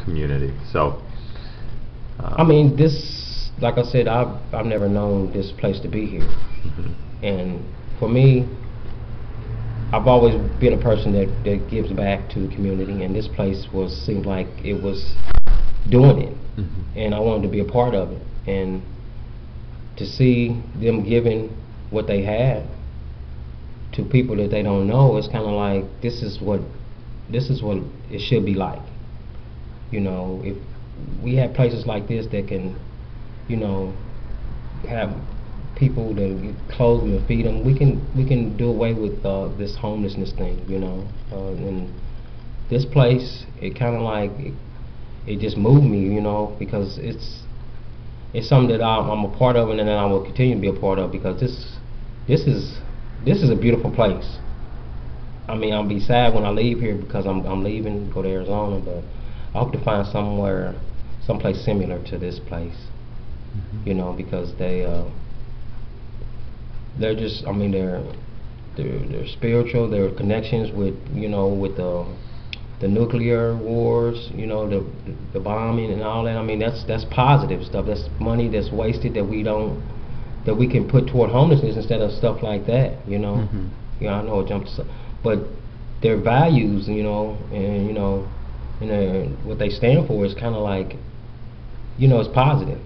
community. So, I mean, this, like I said, I've never known this place to be here, and for me, I've always been a person that gives back to the community, and this place seemed like it was doing it, and I wanted to be a part of it, and to see them giving what they had to people that they don't know, it's kind of like this is what it should be like. You know, if we have places like this that can, you know, have people that get clothe them and feed them, we can do away with this homelessness thing, you know. And this place, it kind of like it just moved me, you know, because it's something that I'm a part of, and then I will continue to be a part of, because this is a beautiful place. I mean, I'll be sad when I leave here because I'm leaving to go to Arizona, but I hope to find someplace similar to this place, you know, because they're just, I mean, they're spiritual. Their connections with, you know, with the nuclear wars, you know, the bombing and all that. I mean, that's positive stuff. That's money that's wasted that we can put toward homelessness instead of stuff like that, you know. Yeah, I know it jumps, but their values, you know, and you know, and what they stand for is kind of like, you know, it's positive.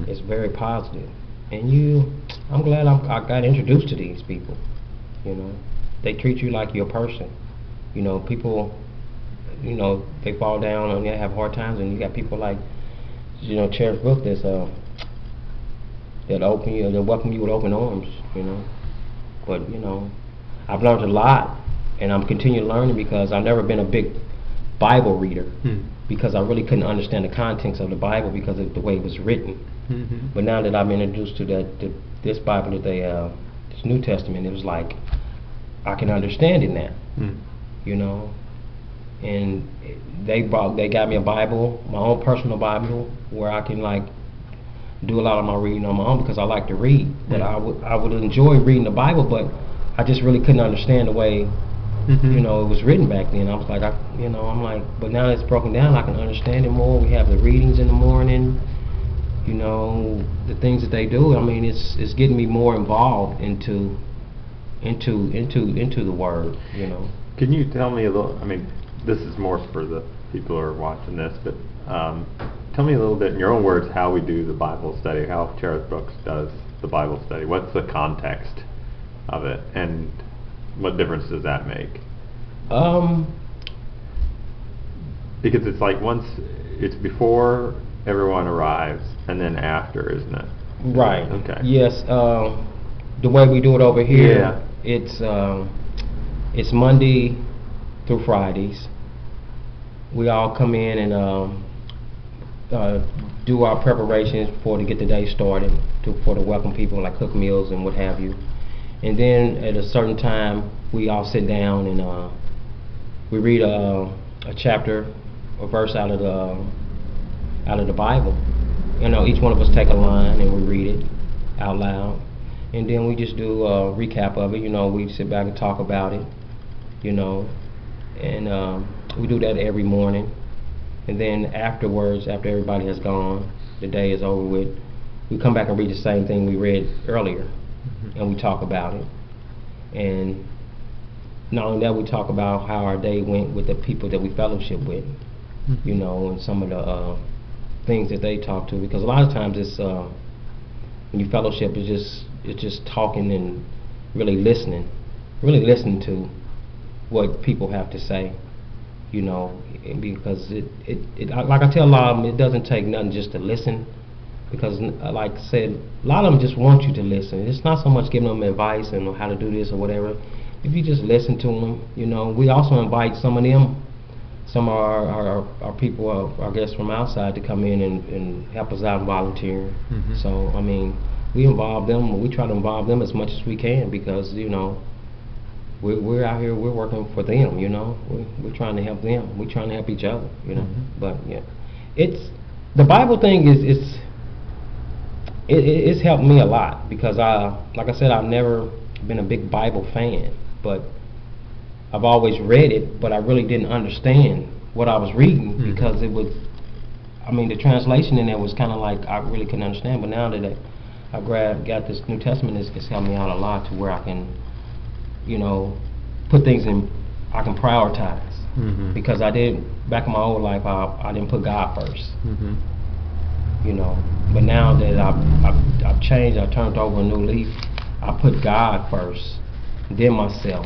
It's very positive. And I'm glad I got introduced to these people. You know, they treat you like you're a person. You know, people, you know, they fall down and they have hard times, and you got people like, you know, Sheriff Brooks that welcome you with open arms. You know, but you know, I've learned a lot, and I'm continuing learning because I've never been a big Bible reader, because I really couldn't understand the contents of the Bible because of the way it was written. But now that I've been introduced to this Bible that this New Testament, it was like I can understand it now. You know, and they got me a Bible, my own personal Bible, where I can like do a lot of my reading on my own because I like to read. But I would enjoy reading the Bible, but I just really couldn't understand the way you know it was written back then. I was like, I'm like, but now it's broken down, I can understand it more. We have the readings in the morning. You know, the things that they do. I mean, it's getting me more involved into the Word. You know. Can you tell me a little? I mean, this is more for the people who are watching this, but tell me a little bit in your own words how we do the Bible study, how Sheriff Brooks does the Bible study. What's the context of it, and what difference does that make? Because it's like it's before everyone arrives, and then after, isn't it? Right. Okay. Yes. The way we do it over here, it's Monday through Fridays. We all come in and do our preparations to get the day started, for to welcome people, like cook meals and what have you. And then at a certain time, we all sit down and we read a chapter, a verse out of the Bible. You know, each one of us take a line and we read it out loud, and then we just do a recap of it. You know, we sit back and talk about it. You know, and we do that every morning. And then afterwards, after everybody has gone, the day is over with, we come back and read the same thing we read earlier, and we talk about it. And not only that, we talk about how our day went with the people that we fellowship with. You know, and some of the things that they talk to, because a lot of times it's when you fellowship, it's just talking and really listening to what people have to say. You know, because it like I tell a lot of them, it doesn't take nothing just to listen, because like I said, a lot of them just want you to listen. It's not so much giving them advice and how to do this or whatever. If you just listen to them, you know. We also invite some of our people, our guests from outside, to come in and help us out and volunteer. So I mean, we involve them. We try to involve them as much as we can, because you know, we're out here, we're working for them. You know, we're trying to help them. We're trying to help each other. You know, but yeah, it's the Bible thing it's helped me a lot, because like I said, I've never been a big Bible fan, but I've always read it, but I really didn't understand what I was reading, because it was I mean, the translation in there was kind of like I really couldn't understand. But now that got this New Testament, it's helped me out a lot to where I can, you know, put things in. I can prioritize. Mm-hmm. Because I did back in my old life, I didn't put God first. Mm-hmm. You know, but now that I've changed, I turned over a new leaf. I put God first, then myself,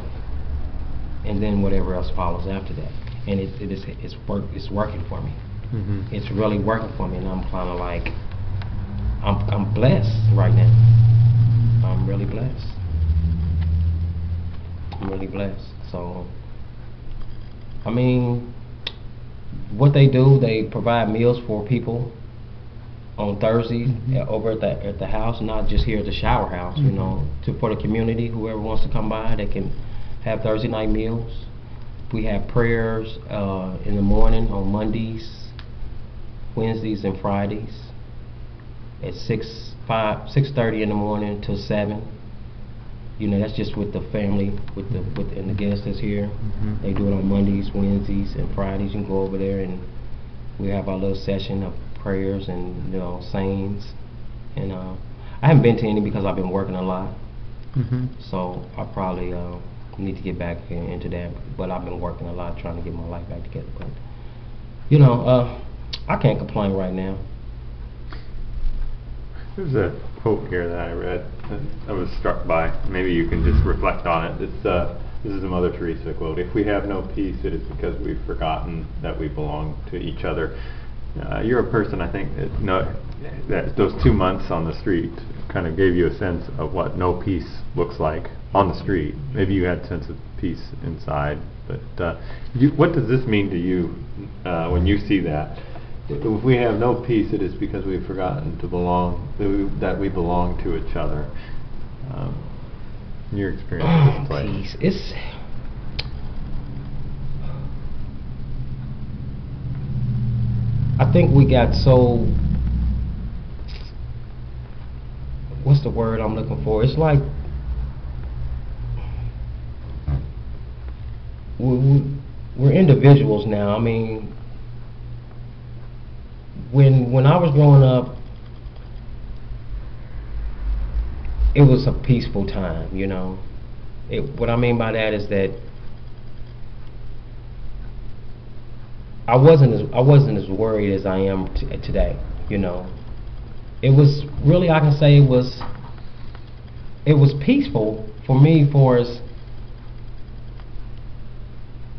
and then whatever else follows after that. And it's working for me. Mm-hmm. It's really working for me, and I'm kind of like I'm blessed right now. I'm really blessed. I'm really blessed. So, I mean, what they do, they provide meals for people on Thursdays over at the house, not just here at the shower house. You know, for the community, whoever wants to come by, they can have Thursday night meals. We have prayers in the morning on Mondays, Wednesdays, and Fridays at 6:30 in the morning till 7. You know, that's just with the family, and the guests that's here. Mm-hmm. They do it on Mondays, Wednesdays, and Fridays. You can go over there and we have our little session of prayers and, you know, sayings. And I haven't been to any because I've been working a lot. Mm-hmm. So I probably need to get back into that. But I've been working a lot trying to get my life back together. But, you know, I can't complain right now. There's a quote here that I read that I was struck by. Maybe you can just reflect on it. This is a Mother Teresa quote. "If we have no peace, it is because we've forgotten that we belong to each other." You're a person, I think, that those 2 months on the street kind of gave you a sense of what no peace looks like on the street. Maybe you had a sense of peace inside, but what does this mean to you when you see that? If we have no peace, it is because we've forgotten that we belong to each other. Your experience with this place. Peace. I think we got so. What's the word I'm looking for? It's like we're individuals now. I mean, when I was growing up, it was a peaceful time, you know. What I mean by that is that I wasn't as worried as I am today, you know. It was really, I can say it was peaceful for me for as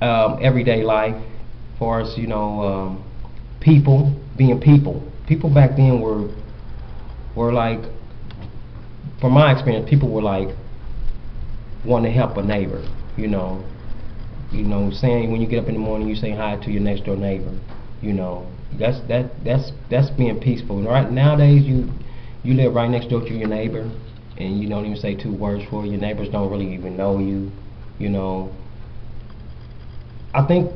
everyday life, for us, you know, people being people. People back then were like, from my experience, people were like wanting to help a neighbor, you know. You know, saying when you get up in the morning, you say hi to your next door neighbor. You know, that's being peaceful. Right nowadays, you live right next door to your neighbor, and you don't even say 2 words for it. Your neighbors don't really even know you. You know, I think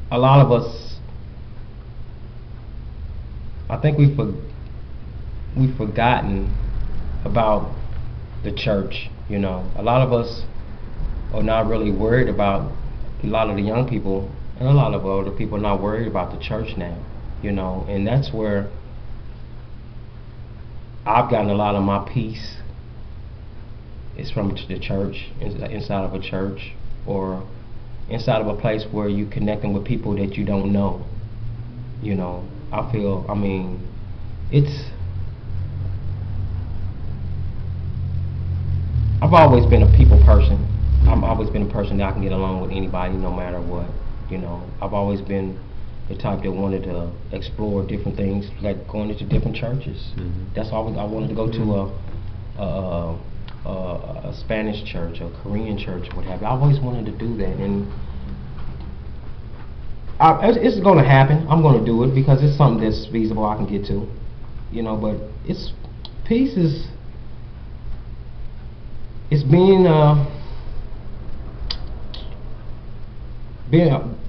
a lot of us, I think we've forgotten about the church. You know, a lot of us are not really worried about, a lot of the young people and a lot of older people are not worried about the church now, you know, and that's where I've gotten a lot of my peace is from the church, inside of a church, or inside of a place where you connecting with people that you don't know, you know. I mean, I've always been a people person. I've always been a person that I can get along with anybody, no matter what. You know, I've always been the type that wanted to explore different things, like going into different churches. Mm-hmm. That's all. I wanted to go to a Spanish church, a Korean church, what have you. I always wanted to do that, and it's going to happen. I'm going to do it because it's something that's feasible. I can get to, you know. But peace is. It's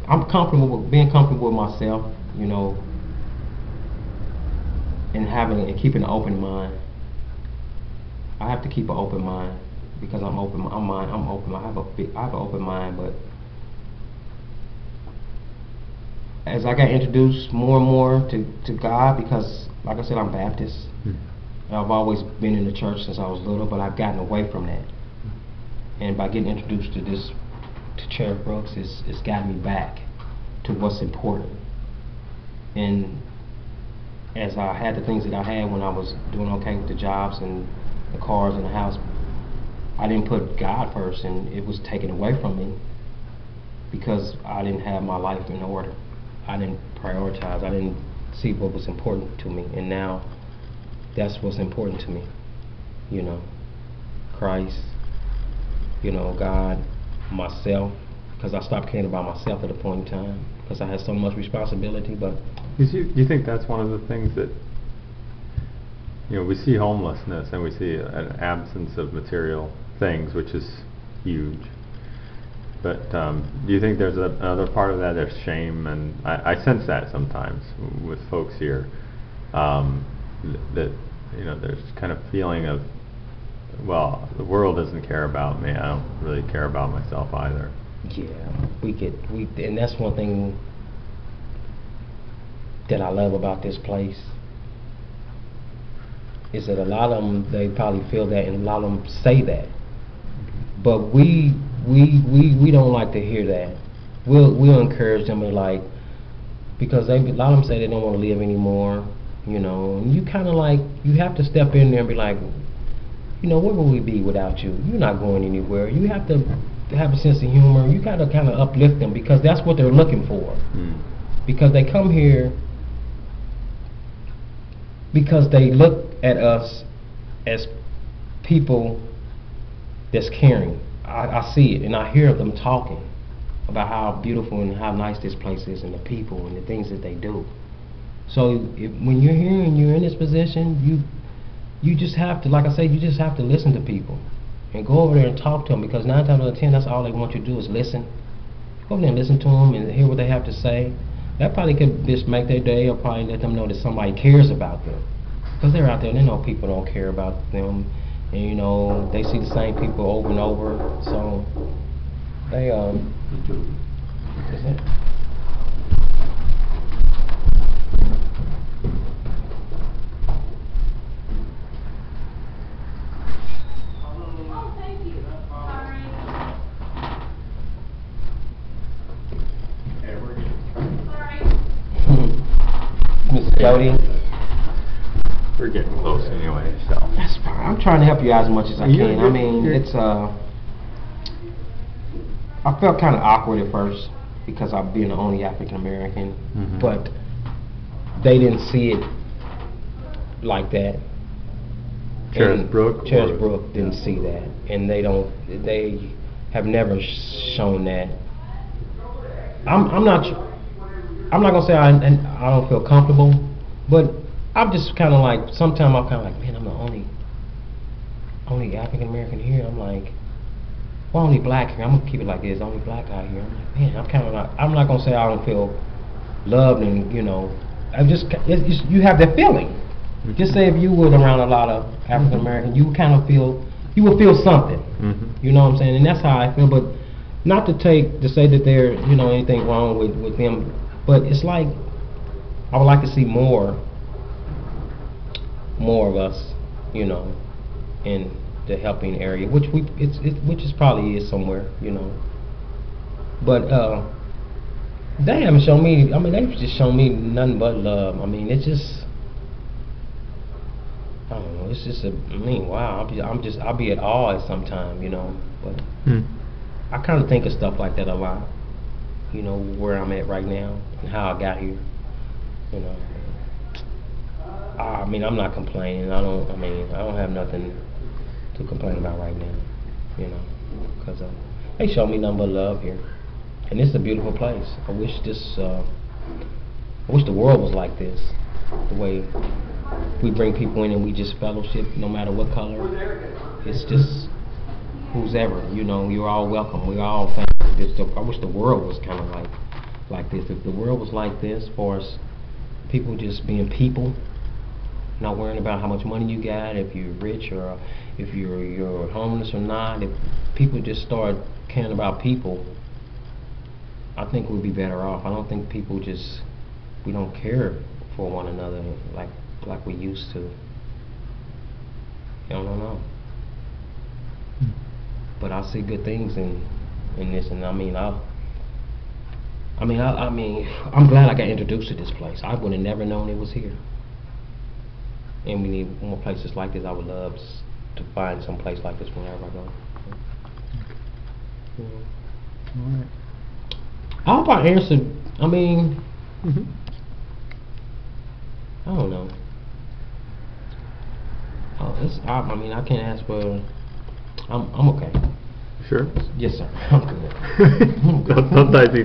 I'm comfortable with being comfortable with myself, you know, and keeping an open mind. I have to keep an open mind because I'm open. I have an open mind, but as I got introduced more and more to God, because like I said, I'm Baptist. I've always been in the church since I was little, but I've gotten away from that. And by getting introduced to Sheriff Brooks, it's gotten me back to what's important. And as I had the things that I had when I was doing okay with the jobs and the cars and the house, I didn't put God first, and it was taken away from me because I didn't have my life in order. I didn't prioritize. I didn't see what was important to me, and now that's what's important to me. You know, Christ, you know, God, myself, because I stopped caring about myself at a point in time because I had so much responsibility. But do you think that's one of the things that, you know, we see homelessness and we see an absence of material things, which is huge. But do you think there's another part of that? There's shame, and I sense that sometimes with folks here. That, you know, there's kind of feeling of, well, the world doesn't care about me. I don't really care about myself either. Yeah, and that's one thing that I love about this place, is that a lot of them, they probably feel that, and a lot of them say that, but we don't like to hear that. We'll encourage them, and like, because a lot of them say they don't want to live anymore, you know, and you kind of like, you have to step in there and be like, you know, where would we be without you? You're not going anywhere. You have to have a sense of humor. You got to kind of uplift them, because that's what they're looking for. Because they come here because they look at us as people that's caring. I see it, and I hear them talking about how beautiful and how nice this place is, and the people and the things that they do. So when you're here and you're in this position, you just have to, like I said, you just have to listen to people and go over there and talk to them, because 9 times out of 10, that's all they want you to do is listen. Go over there and listen to them and hear what they have to say. That probably could just make their day, or probably let them know that somebody cares about them. Because they're out there and they know people don't care about them. And you know, they see the same people over and over. So they that's it. Oh, thank you. Sorry. Yeah, we're good. Sorry. Mr. Jody. We're getting close anyway, so. That's fine. I'm trying to help you out as much as I can. I mean, it's I felt kind of awkward at first because I'm being the only African American, but they didn't see it like that. Sheriff Brooks didn't see that, and they have never shown that. I'm not gonna say I don't feel comfortable, but I'm just kind of like, sometimes I'm kind of like, man, I'm the only African American here. I'm like, well, only black here. I'm gonna keep it like this. Only black guy here. I'm like, man, I'm kind of like, I'm not gonna say I don't feel loved, and you know, you have that feeling. Just say if you were around a lot of African Americans, you would kind of feel, you would feel something. You know what I'm saying? And that's how I feel. But not to say that there, you know, anything wrong with them, but it's like, I would like to see more of us, you know, in the helping area, which is probably is somewhere, you know. But they haven't shown me. I mean, they've just shown me nothing but love. I mean, it's just, I don't know. It's just I mean, wow. I'll be at awe at some time, you know. But I kind of think of stuff like that a lot, you know, where I'm at right now and how I got here, you know. I mean, I'm not complaining. I don't have nothing to complain about right now, you know, because they show me nothing but love here, and it's a beautiful place. I wish the world was like this, the way we bring people in and we just fellowship, no matter what color. It's just who's ever, you know, you're all welcome. We're all family. I wish the world was kind of like this. If the world was like this, for us, people just being people. Not worrying about how much money you got, if you're rich or if you're homeless or not. If people just start caring about people, I think we'd be better off. I don't think people we don't care for one another like we used to. I don't know. But I see good things in this, and I'm glad I got introduced to this place. I would have never known it was here. And we need more places like this. I would love to find some place like this whenever I go. All right. I hope I answered. Mm-hmm. I don't know. I can't ask for. I'm okay. Sure. Yes, sir. I'm good. I'm good. Sometimes you